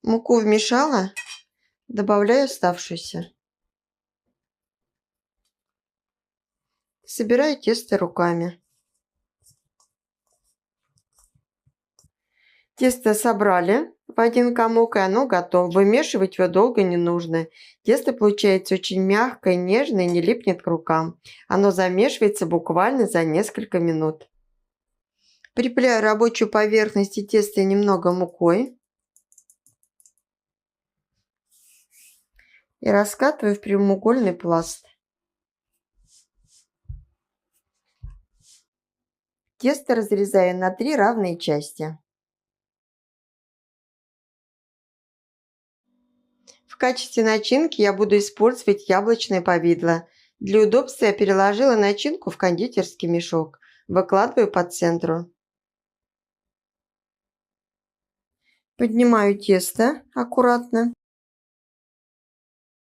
Муку вмешала, добавляю оставшуюся. Собираю тесто руками. Тесто собрали в один комок, и оно готово. Вымешивать его долго не нужно. Тесто получается очень мягкое, нежное и не липнет к рукам. Оно замешивается буквально за несколько минут. Припыляю рабочую поверхность и тесто немного мукой. И раскатываю в прямоугольный пласт. Тесто разрезаю на 3 равные части. В качестве начинки я буду использовать яблочное повидло. Для удобства я переложила начинку в кондитерский мешок. Выкладываю по центру. Поднимаю тесто аккуратно.